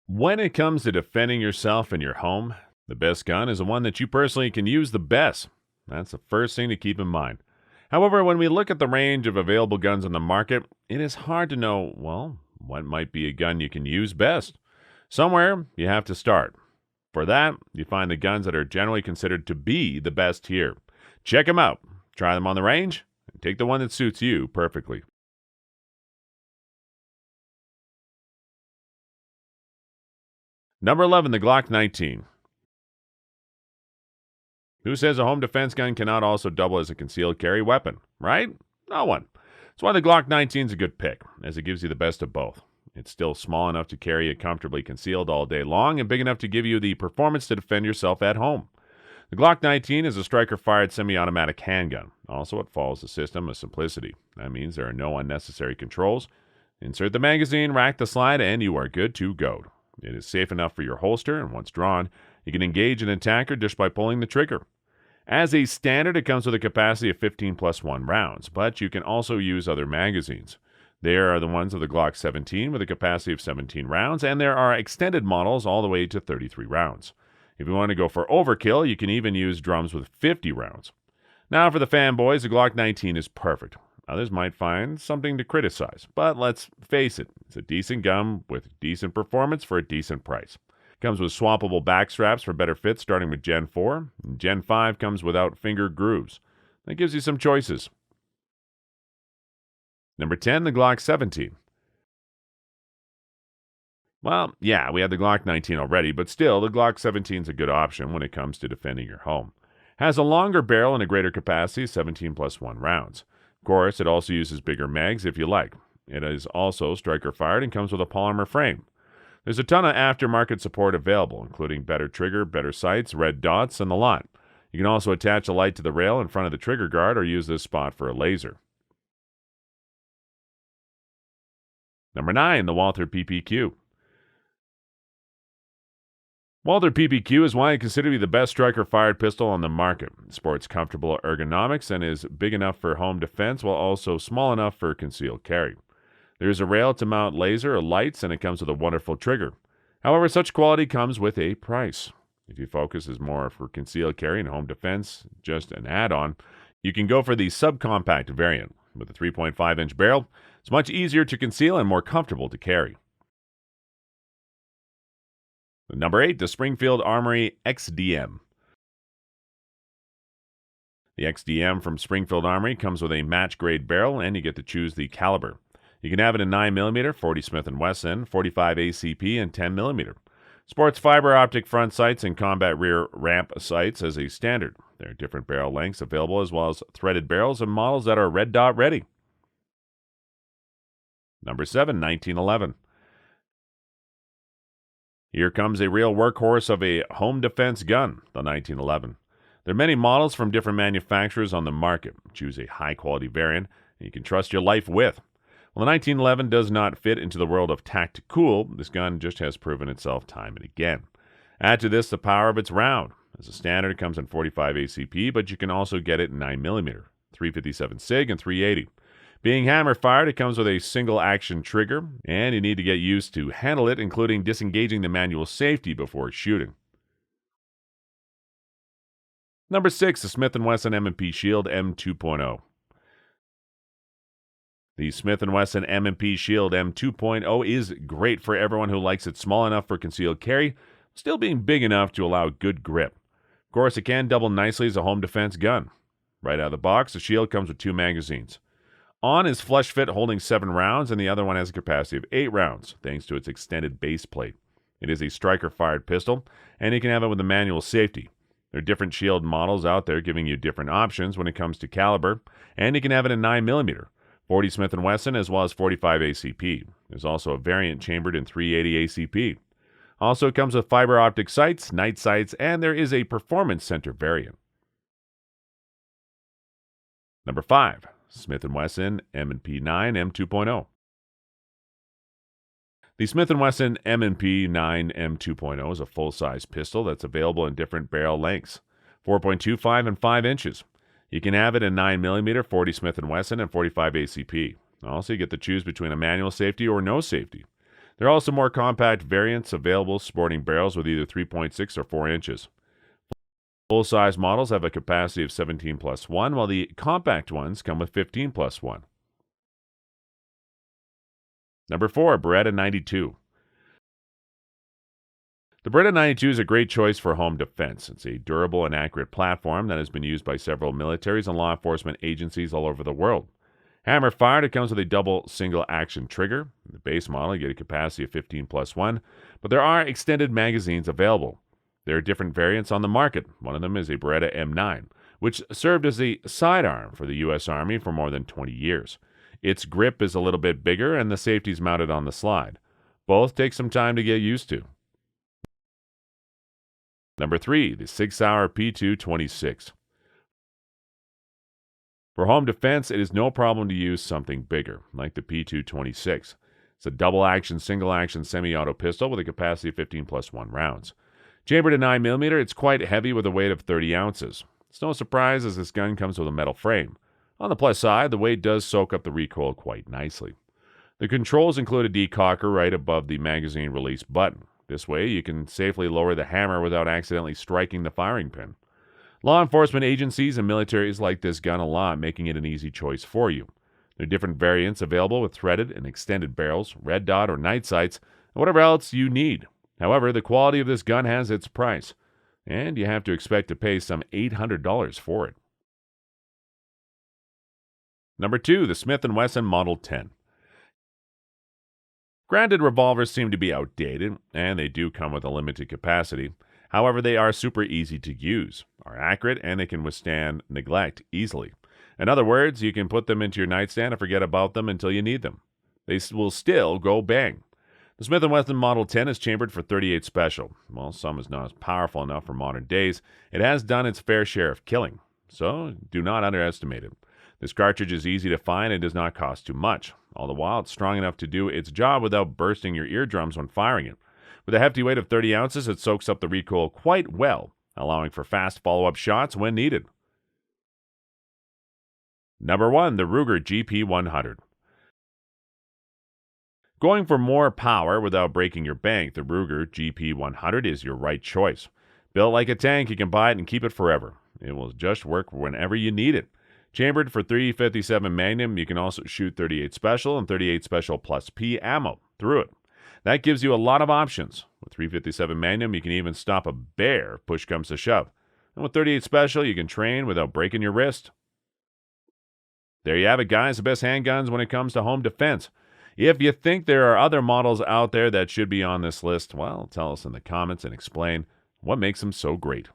When it comes to defending yourself in your home, the best gun is the one that you personally can use the best. That's the first thing to keep in mind. However, when we look at the range of available guns on the market, it is hard to know, well, what might be a gun you can use best. Somewhere, you have to start. For that, you find the guns that are generally considered to be the best here. Check them out, try them on the range, and take the one that suits you perfectly. Number 11, the Glock 19. Who says a home defense gun cannot also double as a concealed carry weapon, right? No one. That's why the Glock 19 is a good pick, as it gives you the best of both. It's still small enough to carry it comfortably concealed all day long and big enough to give you the performance to defend yourself at home. The Glock 19 is a striker-fired semi-automatic handgun. Also, it follows the system of simplicity. That means there are no unnecessary controls. Insert the magazine, rack the slide, and you are good to go. It is safe enough for your holster, and once drawn, you can engage an attacker just by pulling the trigger. As a standard, it comes with a capacity of 15 plus 1 rounds, but you can also use other magazines. There are the ones of the Glock 17 with a capacity of 17 rounds, and there are extended models all the way to 33 rounds. If you want to go for overkill, you can even use drums with 50 rounds. Now for the fanboys, the Glock 19 is perfect. Others might find something to criticize, but let's face it, it's a decent gun with decent performance for a decent price. Comes with swappable back straps for better fit starting with Gen 4, and Gen 5 comes without finger grooves. That gives you some choices. Number 10, the Glock 17. Well, yeah, we had the Glock 19 already, but still, the Glock 17 is a good option when it comes to defending your home. Has a longer barrel and a greater capacity, 17 plus 1 rounds. Of course, it also uses bigger mags if you like. It is also striker-fired and comes with a polymer frame. There's a ton of aftermarket support available, including better trigger, better sights, red dots, and the lot. You can also attach a light to the rail in front of the trigger guard or use this spot for a laser. Number 9, the Walther PPQ. Walther PPQ is widely considered to be the best striker-fired pistol on the market. It sports comfortable ergonomics and is big enough for home defense while also small enough for concealed carry. There is a rail to mount laser or lights, and it comes with a wonderful trigger. However, such quality comes with a price. If your focus is more for concealed carry and home defense, just an add-on, you can go for the subcompact variant. With a 3.5-inch barrel, it's much easier to conceal and more comfortable to carry. Number 8, the Springfield Armory XDM. The XDM from Springfield Armory comes with a match-grade barrel, and you get to choose the caliber. You can have it in 9mm, 40 Smith & Wesson, 45 ACP, and 10mm. Sports fiber optic front sights and combat rear ramp sights as a standard. There are different barrel lengths available as well as threaded barrels and models that are red dot ready. Number 7, 1911. Here comes a real workhorse of a home defense gun, the 1911. There are many models from different manufacturers on the market. Choose a high-quality variant you can trust your life with. While the 1911 does not fit into the world of tactical, this gun just has proven itself time and again. Add to this the power of its round. As a standard, it comes in 45 ACP, but you can also get it in 9mm, 357 SIG, and 380. Being hammer-fired, it comes with a single-action trigger, and you need to get used to handle it, including disengaging the manual safety before shooting. Number 6, the Smith & Wesson M&P Shield M2.0. The Smith & Wesson M&P Shield M2.0 is great for everyone who likes it small enough for concealed carry, still being big enough to allow good grip. Of course, it can double nicely as a home defense gun. Right out of the box, the Shield comes with 2 magazines. On is flush fit holding 7 rounds, and the other one has a capacity of 8 rounds, thanks to its extended base plate. It is a striker-fired pistol, and you can have it with a manual safety. There are different Shield models out there giving you different options when it comes to caliber, and you can have it in 9mm, 40 Smith & Wesson, as well as 45 ACP. There's also a variant chambered in 380 ACP. Also, it comes with fiber optic sights, night sights, and there is a performance center variant. Number 5, Smith & Wesson M&P 9 M2.0. The Smith & Wesson M&P 9 M2.0 is a full-size pistol that's available in different barrel lengths, 4.25 and 5 inches. You can have it in 9mm, 40 Smith & Wesson, and 45 ACP. Also, you get to choose between a manual safety or no safety. There are also more compact variants available sporting barrels with either 3.6 or 4 inches. Full-size models have a capacity of 17 plus 1, while the compact ones come with 15 plus 1. Number 4, Beretta 92. The Beretta 92 is a great choice for home defense. It's a durable and accurate platform that has been used by several militaries and law enforcement agencies all over the world. Hammer fired, it comes with a double single-action trigger. In the base model, you get a capacity of 15 plus 1, but there are extended magazines available. There are different variants on the market. One of them is a Beretta M9, which served as a sidearm for the U.S. Army for more than 20 years. Its grip is a little bit bigger, and the safety is mounted on the slide. Both take some time to get used to. Number 3, the Sig P226. For home defense, it is no problem to use something bigger, like the P226. It's a double-action, single-action semi-auto pistol with a capacity of 15 plus 1 rounds. Chambered at 9mm, it's quite heavy with a weight of 30 ounces. It's no surprise as this gun comes with a metal frame. On the plus side, the weight does soak up the recoil quite nicely. The controls include a decocker right above the magazine release button. This way, you can safely lower the hammer without accidentally striking the firing pin. Law enforcement agencies and militaries like this gun a lot, making it an easy choice for you. There are different variants available with threaded and extended barrels, red dot or night sights, and whatever else you need. However, the quality of this gun has its price, and you have to expect to pay some $800 for it. Number 2, the Smith & Wesson Model 10. Granted, revolvers seem to be outdated, and they do come with a limited capacity. However, they are super easy to use, are accurate, and they can withstand neglect easily. In other words, you can put them into your nightstand and forget about them until you need them. They will still go bang. The Smith & Wesson Model 10 is chambered for .38 Special. While some is not as powerful enough for modern days, it has done its fair share of killing, so do not underestimate it. This cartridge is easy to find and does not cost too much. All the while, it's strong enough to do its job without bursting your eardrums when firing it. With a hefty weight of 30 ounces, it soaks up the recoil quite well, allowing for fast follow-up shots when needed. Number 1, the Ruger GP100. Going for more power without breaking your bank, the Ruger GP100 is your right choice. Built like a tank, you can buy it and keep it forever. It will just work whenever you need it. Chambered for .357 Magnum, you can also shoot .38 Special and .38 Special plus P ammo through it. That gives you a lot of options. With .357 Magnum, you can even stop a bear if push comes to shove. And with .38 Special, you can train without breaking your wrist. There you have it, guys, the best handguns when it comes to home defense. If you think there are other models out there that should be on this list, well, tell us in the comments and explain what makes them so great.